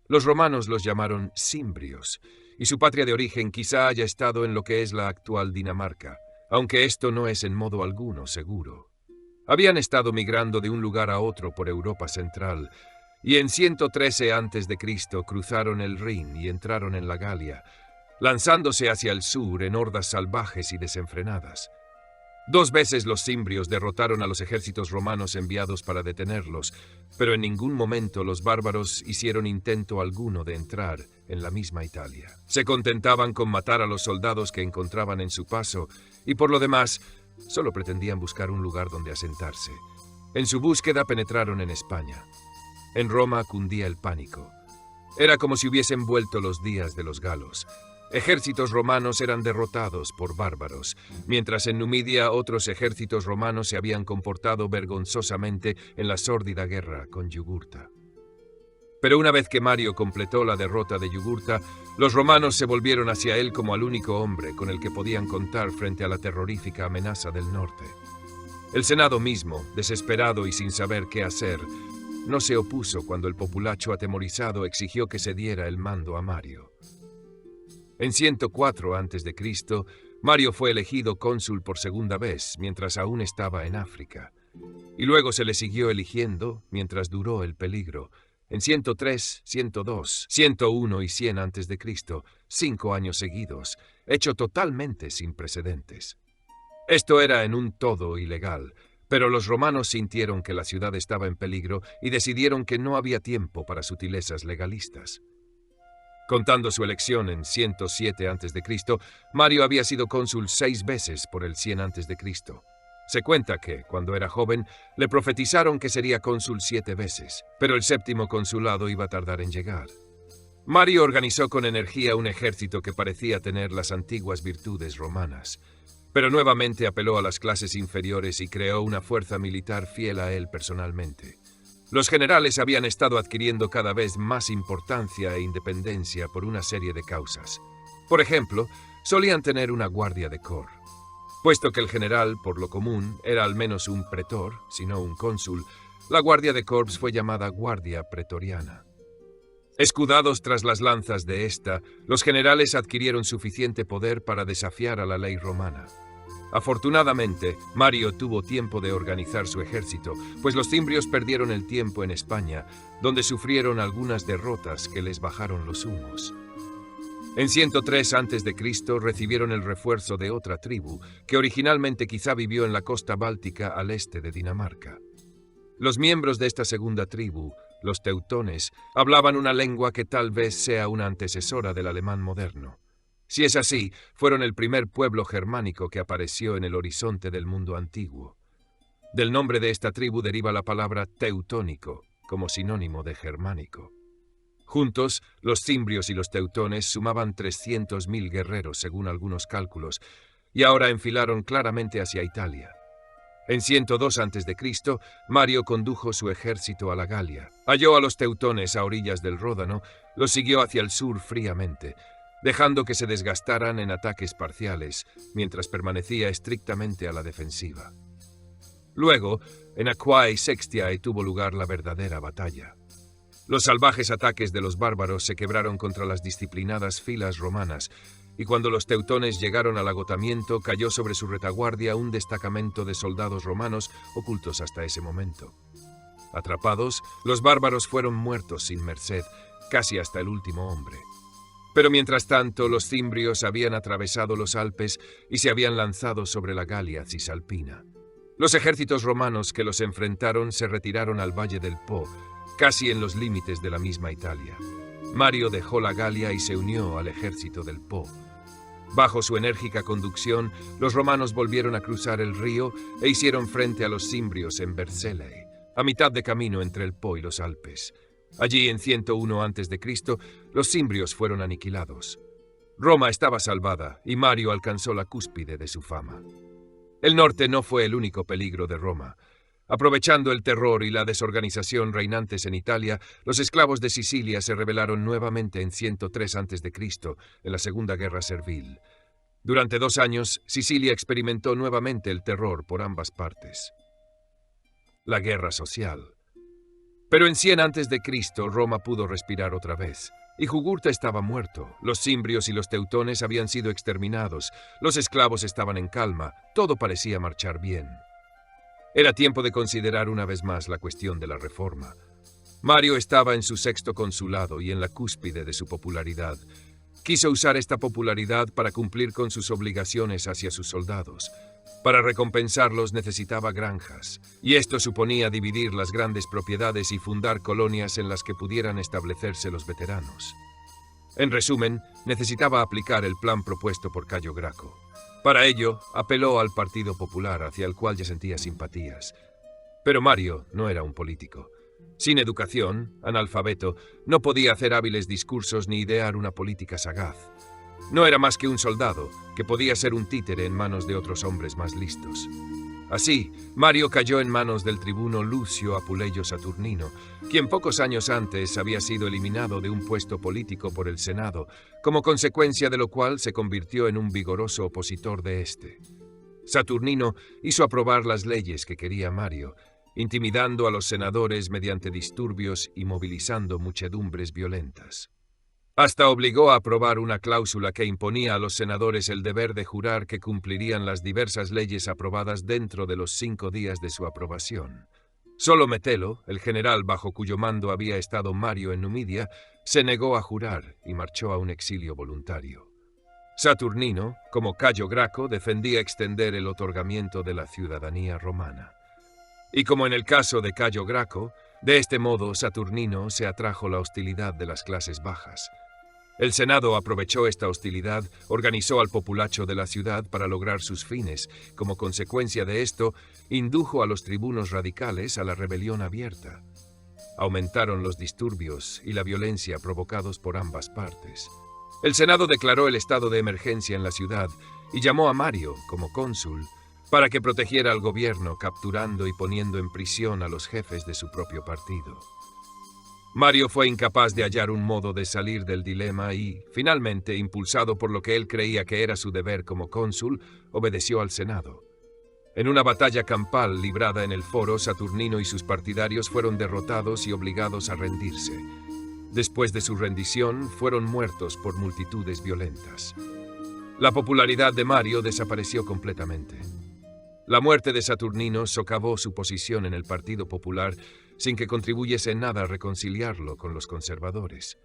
Los romanos los llamaron cimbrios, y su patria de origen quizá haya estado en lo que es la actual Dinamarca, aunque esto no es en modo alguno seguro. Habían estado migrando de un lugar a otro por Europa central, y en 113 a.C. cruzaron el Rin y entraron en la Galia, lanzándose hacia el sur en hordas salvajes y desenfrenadas. 2 veces los cimbrios derrotaron a los ejércitos romanos enviados para detenerlos, pero en ningún momento los bárbaros hicieron intento alguno de entrar en la misma Italia. Se contentaban con matar a los soldados que encontraban en su paso y por lo demás solo pretendían buscar un lugar donde asentarse. En su búsqueda penetraron en España. En Roma cundía el pánico. Era como si hubiesen vuelto los días de los galos. Ejércitos romanos eran derrotados por bárbaros, mientras en Numidia otros ejércitos romanos se habían comportado vergonzosamente en la sórdida guerra con Yugurta. Pero una vez que Mario completó la derrota de Yugurta, los romanos se volvieron hacia él como al único hombre con el que podían contar frente a la terrorífica amenaza del norte. El Senado mismo, desesperado y sin saber qué hacer, no se opuso cuando el populacho atemorizado exigió que se diera el mando a Mario. En 104 a.C., Mario fue elegido cónsul por segunda vez mientras aún estaba en África. Y luego se le siguió eligiendo mientras duró el peligro. En 103, 102, 101 y 100 a.C., 5 años seguidos, hecho totalmente sin precedentes. Esto era en un todo ilegal, pero los romanos sintieron que la ciudad estaba en peligro y decidieron que no había tiempo para sutilezas legalistas. Contando su elección en 107 a.C., Mario había sido cónsul 6 veces por el 100 a.C. Se cuenta que, cuando era joven, le profetizaron que sería cónsul 7 veces, pero el 7º consulado iba a tardar en llegar. Mario organizó con energía un ejército que parecía tener las antiguas virtudes romanas, pero nuevamente apeló a las clases inferiores y creó una fuerza militar fiel a él personalmente. Los generales habían estado adquiriendo cada vez más importancia e independencia por una serie de causas. Por ejemplo, solían tener una guardia de corps. Puesto que el general, por lo común, era al menos un pretor, si no un cónsul, la guardia de corps fue llamada guardia pretoriana. Escudados tras las lanzas de esta, los generales adquirieron suficiente poder para desafiar a la ley romana. Afortunadamente, Mario tuvo tiempo de organizar su ejército, pues los cimbrios perdieron el tiempo en España, donde sufrieron algunas derrotas que les bajaron los humos. En 103 a.C. recibieron el refuerzo de otra tribu, que originalmente quizá vivió en la costa báltica al este de Dinamarca. Los miembros de esta segunda tribu, los teutones, hablaban una lengua que tal vez sea una antecesora del alemán moderno. Si es así, fueron el primer pueblo germánico que apareció en el horizonte del mundo antiguo. Del nombre de esta tribu deriva la palabra teutónico, como sinónimo de germánico. Juntos, los cimbrios y los teutones sumaban 300.000 guerreros, según algunos cálculos, y ahora enfilaron claramente hacia Italia. En 102 a.C., Mario condujo su ejército a la Galia. Halló a los teutones a orillas del Ródano, los siguió hacia el sur fríamente, dejando que se desgastaran en ataques parciales, mientras permanecía estrictamente a la defensiva. Luego, en Aquae Sextiae tuvo lugar la verdadera batalla. Los salvajes ataques de los bárbaros se quebraron contra las disciplinadas filas romanas, y cuando los teutones llegaron al agotamiento, cayó sobre su retaguardia un destacamento de soldados romanos ocultos hasta ese momento. Atrapados, los bárbaros fueron muertos sin merced, casi hasta el último hombre. Pero mientras tanto, los cimbrios habían atravesado los Alpes y se habían lanzado sobre la Galia cisalpina. Los ejércitos romanos que los enfrentaron se retiraron al valle del Po, casi en los límites de la misma Italia. Mario dejó la Galia y se unió al ejército del Po. Bajo su enérgica conducción, los romanos volvieron a cruzar el río e hicieron frente a los cimbrios en Vercellae, a mitad de camino entre el Po y los Alpes. Allí, en 101 a.C., los cimbrios fueron aniquilados. Roma estaba salvada y Mario alcanzó la cúspide de su fama. El norte no fue el único peligro de Roma. Aprovechando el terror y la desorganización reinantes en Italia, los esclavos de Sicilia se rebelaron nuevamente en 103 a.C., en la Segunda Guerra Servil. Durante 2 años, Sicilia experimentó nuevamente el terror por ambas partes. La guerra social. Pero en 100 a.C., Roma pudo respirar otra vez. Y Jugurta estaba muerto, los cimbrios y los teutones habían sido exterminados, los esclavos estaban en calma, todo parecía marchar bien. Era tiempo de considerar una vez más la cuestión de la reforma. Mario estaba en su 6º consulado y en la cúspide de su popularidad. Quiso usar esta popularidad para cumplir con sus obligaciones hacia sus soldados. Para recompensarlos necesitaba granjas, y esto suponía dividir las grandes propiedades y fundar colonias en las que pudieran establecerse los veteranos. En resumen, necesitaba aplicar el plan propuesto por Cayo Graco. Para ello, apeló al Partido Popular, hacia el cual ya sentía simpatías. Pero Mario no era un político. Sin educación, analfabeto, no podía hacer hábiles discursos ni idear una política sagaz. No era más que un soldado, que podía ser un títere en manos de otros hombres más listos. Así, Mario cayó en manos del tribuno Lucio Apuleyo Saturnino, quien pocos años antes había sido eliminado de un puesto político por el Senado, como consecuencia de lo cual se convirtió en un vigoroso opositor de este. Saturnino hizo aprobar las leyes que quería Mario, intimidando a los senadores mediante disturbios y movilizando muchedumbres violentas. Hasta obligó a aprobar una cláusula que imponía a los senadores el deber de jurar que cumplirían las diversas leyes aprobadas dentro de los 5 días de su aprobación. Solo Metelo, el general bajo cuyo mando había estado Mario en Numidia, se negó a jurar y marchó a un exilio voluntario. Saturnino, como Cayo Graco, defendía extender el otorgamiento de la ciudadanía romana. Y como en el caso de Cayo Graco, de este modo Saturnino se atrajo la hostilidad de las clases bajas. El Senado aprovechó esta hostilidad, organizó al populacho de la ciudad para lograr sus fines. Como consecuencia de esto, indujo a los tribunos radicales a la rebelión abierta. Aumentaron los disturbios y la violencia provocados por ambas partes. El Senado declaró el estado de emergencia en la ciudad y llamó a Mario, como cónsul, para que protegiera al gobierno, capturando y poniendo en prisión a los jefes de su propio partido. Mario fue incapaz de hallar un modo de salir del dilema y, finalmente, impulsado por lo que él creía que era su deber como cónsul, obedeció al Senado. En una batalla campal librada en el foro, Saturnino y sus partidarios fueron derrotados y obligados a rendirse. Después de su rendición, fueron muertos por multitudes violentas. La popularidad de Mario desapareció completamente. La muerte de Saturnino socavó su posición en el Partido Popular sin que contribuyese en nada a reconciliarlo con los conservadores.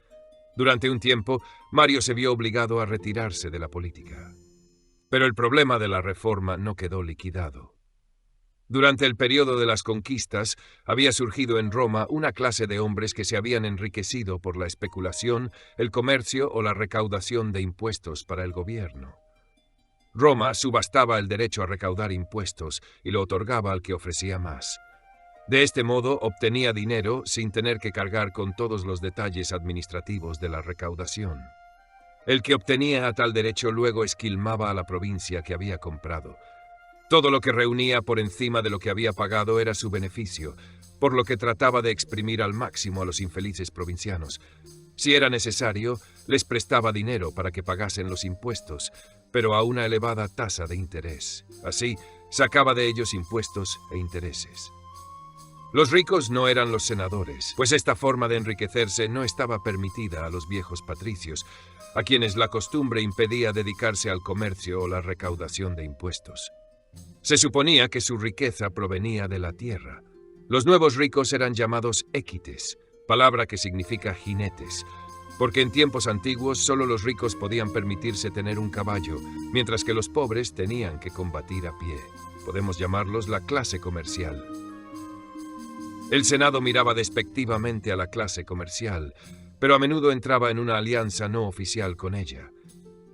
Durante un tiempo, Mario se vio obligado a retirarse de la política. Pero el problema de la reforma no quedó liquidado. Durante el periodo de las conquistas, había surgido en Roma una clase de hombres que se habían enriquecido por la especulación, el comercio o la recaudación de impuestos para el gobierno. Roma subastaba el derecho a recaudar impuestos y lo otorgaba al que ofrecía más. De este modo obtenía dinero sin tener que cargar con todos los detalles administrativos de la recaudación. El que obtenía a tal derecho luego esquilmaba a la provincia que había comprado. Todo lo que reunía por encima de lo que había pagado era su beneficio, por lo que trataba de exprimir al máximo a los infelices provincianos. Si era necesario, les prestaba dinero para que pagasen los impuestos, pero a una elevada tasa de interés. Así, sacaba de ellos impuestos e intereses. Los ricos no eran los senadores, pues esta forma de enriquecerse no estaba permitida a los viejos patricios, a quienes la costumbre impedía dedicarse al comercio o la recaudación de impuestos. Se suponía que su riqueza provenía de la tierra. Los nuevos ricos eran llamados equites, palabra que significa jinetes, porque en tiempos antiguos solo los ricos podían permitirse tener un caballo, mientras que los pobres tenían que combatir a pie. Podemos llamarlos la clase comercial. El Senado miraba despectivamente a la clase comercial, pero a menudo entraba en una alianza no oficial con ella.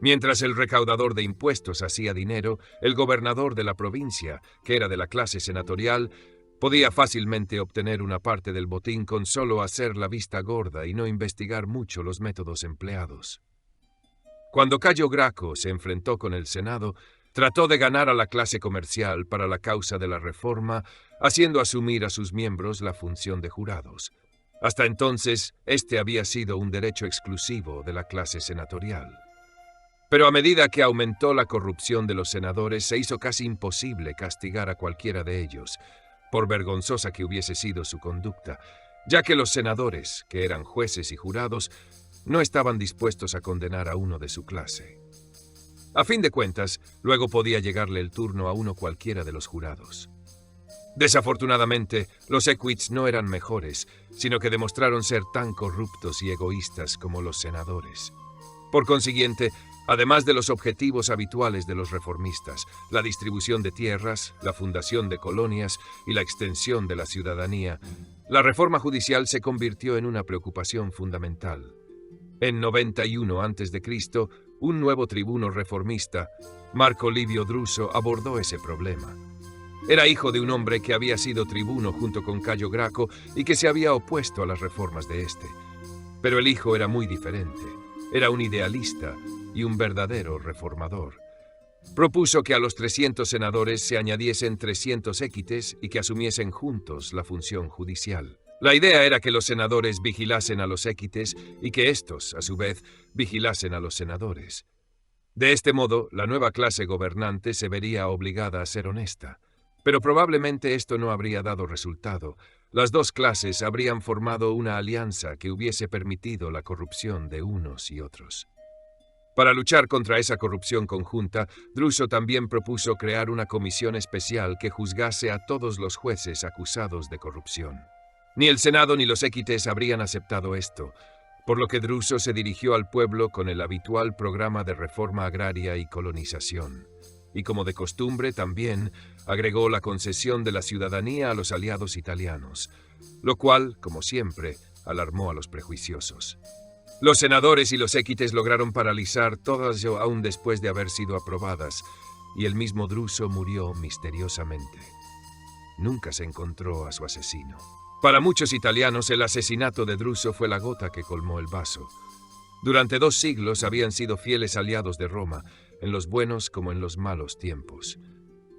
Mientras el recaudador de impuestos hacía dinero, el gobernador de la provincia, que era de la clase senatorial, podía fácilmente obtener una parte del botín con solo hacer la vista gorda y no investigar mucho los métodos empleados. Cuando Cayo Graco se enfrentó con el Senado, trató de ganar a la clase comercial para la causa de la reforma, haciendo asumir a sus miembros la función de jurados. Hasta entonces, este había sido un derecho exclusivo de la clase senatorial. Pero a medida que aumentó la corrupción de los senadores, se hizo casi imposible castigar a cualquiera de ellos, por vergonzosa que hubiese sido su conducta, ya que los senadores, que eran jueces y jurados, no estaban dispuestos a condenar a uno de su clase. A fin de cuentas, luego podía llegarle el turno a uno cualquiera de los jurados. Desafortunadamente, los equites no eran mejores, sino que demostraron ser tan corruptos y egoístas como los senadores. Por consiguiente, además de los objetivos habituales de los reformistas, la distribución de tierras, la fundación de colonias y la extensión de la ciudadanía, la reforma judicial se convirtió en una preocupación fundamental. En 91 a.C., un nuevo tribuno reformista, Marco Livio Druso, abordó ese problema. Era hijo de un hombre que había sido tribuno junto con Cayo Graco y que se había opuesto a las reformas de este. Pero el hijo era muy diferente. Era un idealista y un verdadero reformador. Propuso que a los 300 senadores se añadiesen 300 equites y que asumiesen juntos la función judicial. La idea era que los senadores vigilasen a los equites y que éstos, a su vez, vigilasen a los senadores. De este modo, la nueva clase gobernante se vería obligada a ser honesta. Pero probablemente esto no habría dado resultado. Las dos clases habrían formado una alianza que hubiese permitido la corrupción de unos y otros. Para luchar contra esa corrupción conjunta, Druso también propuso crear una comisión especial que juzgase a todos los jueces acusados de corrupción. Ni el Senado ni los equites habrían aceptado esto, por lo que Druso se dirigió al pueblo con el habitual programa de reforma agraria y colonización. Y como de costumbre también agregó la concesión de la ciudadanía a los aliados italianos, lo cual, como siempre, alarmó a los prejuiciosos. Los senadores y los equites lograron paralizar todas ello aún después de haber sido aprobadas, y el mismo Druso murió misteriosamente. Nunca se encontró a su asesino. Para muchos italianos, el asesinato de Druso fue la gota que colmó el vaso. Durante 2 siglos habían sido fieles aliados de Roma, en los buenos como en los malos tiempos.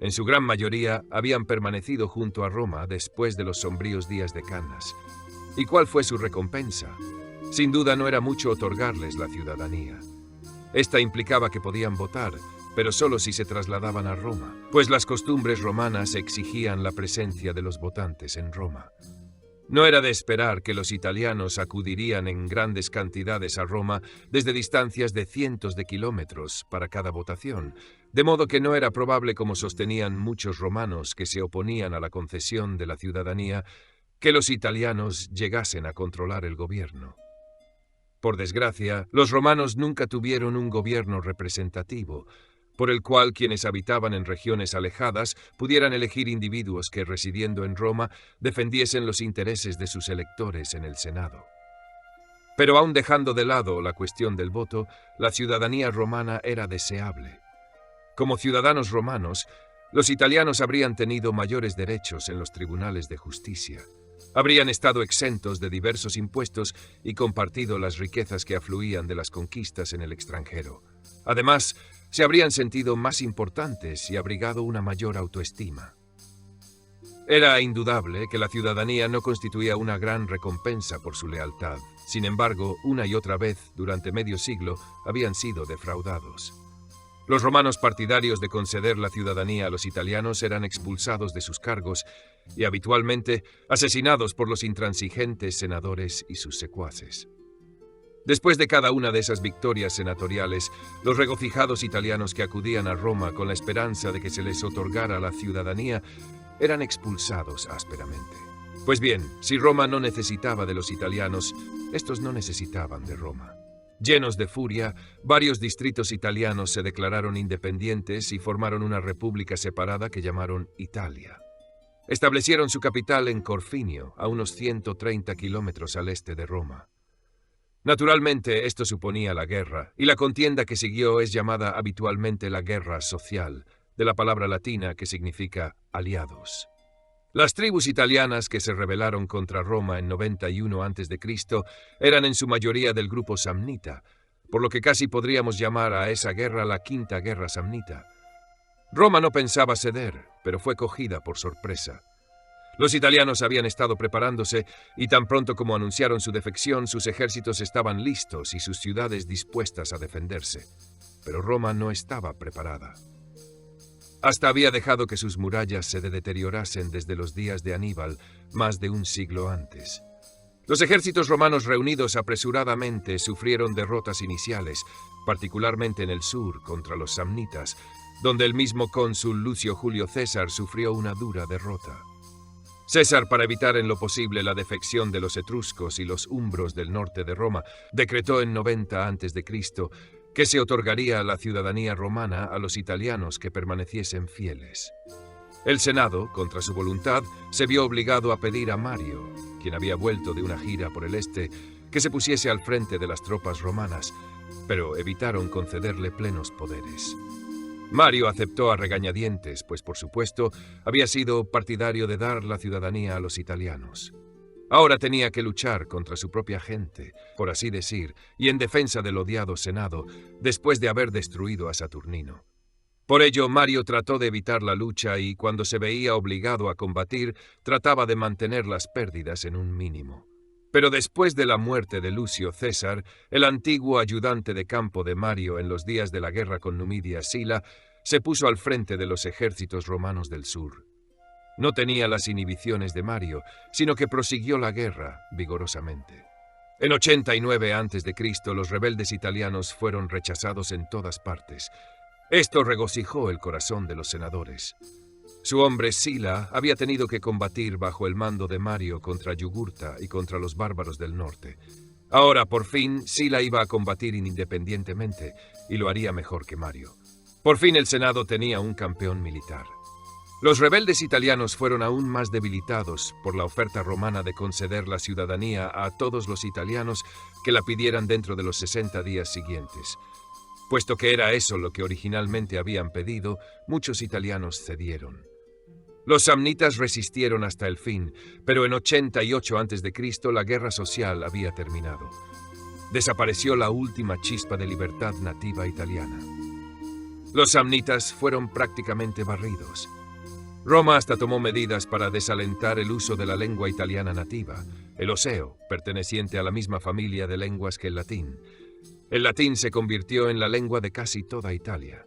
En su gran mayoría habían permanecido junto a Roma después de los sombríos días de Cannas. ¿Y cuál fue su recompensa? Sin duda no era mucho otorgarles la ciudadanía. Esta implicaba que podían votar, pero solo si se trasladaban a Roma, pues las costumbres romanas exigían la presencia de los votantes en Roma. No era de esperar que los italianos acudirían en grandes cantidades a Roma desde distancias de cientos de kilómetros para cada votación, de modo que no era probable, como sostenían muchos romanos que se oponían a la concesión de la ciudadanía, que los italianos llegasen a controlar el gobierno. Por desgracia, los romanos nunca tuvieron un gobierno representativo, por el cual quienes habitaban en regiones alejadas pudieran elegir individuos que, residiendo en Roma, defendiesen los intereses de sus electores en el Senado. Pero aun dejando de lado la cuestión del voto, la ciudadanía romana era deseable. Como ciudadanos romanos, los italianos habrían tenido mayores derechos en los tribunales de justicia. Habrían estado exentos de diversos impuestos y compartido las riquezas que afluían de las conquistas en el extranjero. Además, se habrían sentido más importantes y abrigado una mayor autoestima. Era indudable que la ciudadanía no constituía una gran recompensa por su lealtad. Sin embargo, una y otra vez, durante medio siglo, habían sido defraudados. Los romanos partidarios de conceder la ciudadanía a los italianos eran expulsados de sus cargos y habitualmente asesinados por los intransigentes senadores y sus secuaces. Después de cada una de esas victorias senatoriales, los regocijados italianos que acudían a Roma con la esperanza de que se les otorgara la ciudadanía eran expulsados ásperamente. Pues bien, si Roma no necesitaba de los italianos, estos no necesitaban de Roma. Llenos de furia, varios distritos italianos se declararon independientes y formaron una república separada que llamaron Italia. Establecieron su capital en Corfinio, a unos 130 kilómetros al este de Roma. Naturalmente, esto suponía la guerra, y la contienda que siguió es llamada habitualmente la guerra social, de la palabra latina que significa aliados. Las tribus italianas que se rebelaron contra Roma en 91 a.C. eran en su mayoría del grupo samnita, por lo que casi podríamos llamar a esa guerra la Quinta Guerra Samnita. Roma no pensaba ceder, pero fue cogida por sorpresa. Los italianos habían estado preparándose y tan pronto como anunciaron su defección, sus ejércitos estaban listos y sus ciudades dispuestas a defenderse. Pero Roma no estaba preparada. Hasta había dejado que sus murallas se deteriorasen desde los días de Aníbal, más de un siglo antes. Los ejércitos romanos reunidos apresuradamente sufrieron derrotas iniciales, particularmente en el sur contra los samnitas, donde el mismo cónsul Lucio Julio César sufrió una dura derrota. César, para evitar en lo posible la defección de los etruscos y los umbros del norte de Roma, decretó en 90 a.C. que se otorgaría la ciudadanía romana a los italianos que permaneciesen fieles. El Senado, contra su voluntad, se vio obligado a pedir a Mario, quien había vuelto de una gira por el este, que se pusiese al frente de las tropas romanas, pero evitaron concederle plenos poderes. Mario aceptó a regañadientes, pues por supuesto había sido partidario de dar la ciudadanía a los italianos. Ahora tenía que luchar contra su propia gente, por así decir, y en defensa del odiado Senado, después de haber destruido a Saturnino. Por ello, Mario trató de evitar la lucha y, cuando se veía obligado a combatir, trataba de mantener las pérdidas en un mínimo. Pero después de la muerte de Lucio César, el antiguo ayudante de campo de Mario en los días de la guerra con Numidia, Sila, se puso al frente de los ejércitos romanos del sur. No tenía las inhibiciones de Mario, sino que prosiguió la guerra vigorosamente. En 89 a.C., los rebeldes italianos fueron rechazados en todas partes. Esto regocijó el corazón de los senadores. Su hombre Sila había tenido que combatir bajo el mando de Mario contra Yugurta y contra los bárbaros del norte. Ahora, por fin, Sila iba a combatir independientemente y lo haría mejor que Mario. Por fin el Senado tenía un campeón militar. Los rebeldes italianos fueron aún más debilitados por la oferta romana de conceder la ciudadanía a todos los italianos que la pidieran dentro de los 60 días siguientes. Puesto que era eso lo que originalmente habían pedido, muchos italianos cedieron. Los samnitas resistieron hasta el fin, pero en 88 a.C. la guerra social había terminado. Desapareció la última chispa de libertad nativa italiana. Los samnitas fueron prácticamente barridos. Roma hasta tomó medidas para desalentar el uso de la lengua italiana nativa, el oseo, perteneciente a la misma familia de lenguas que el latín. El latín se convirtió en la lengua de casi toda Italia.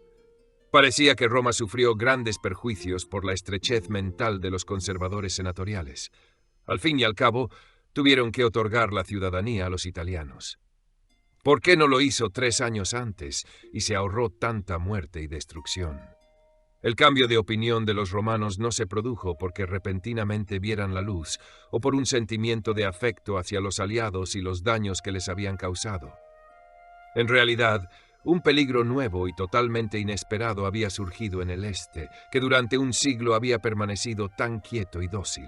Parecía que Roma sufrió grandes perjuicios por la estrechez mental de los conservadores senatoriales. Al fin y al cabo, tuvieron que otorgar la ciudadanía a los italianos. ¿Por qué no lo hizo 3 años antes y se ahorró tanta muerte y destrucción? El cambio de opinión de los romanos no se produjo porque repentinamente vieran la luz o por un sentimiento de afecto hacia los aliados y los daños que les habían causado. En realidad, un peligro nuevo y totalmente inesperado había surgido en el este, que durante un siglo había permanecido tan quieto y dócil.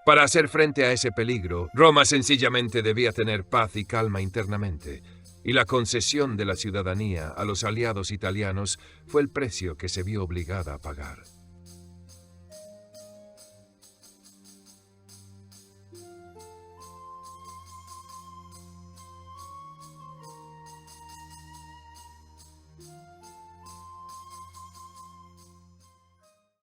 Para hacer frente a ese peligro, Roma sencillamente debía tener paz y calma internamente, y la concesión de la ciudadanía a los aliados italianos fue el precio que se vio obligada a pagar.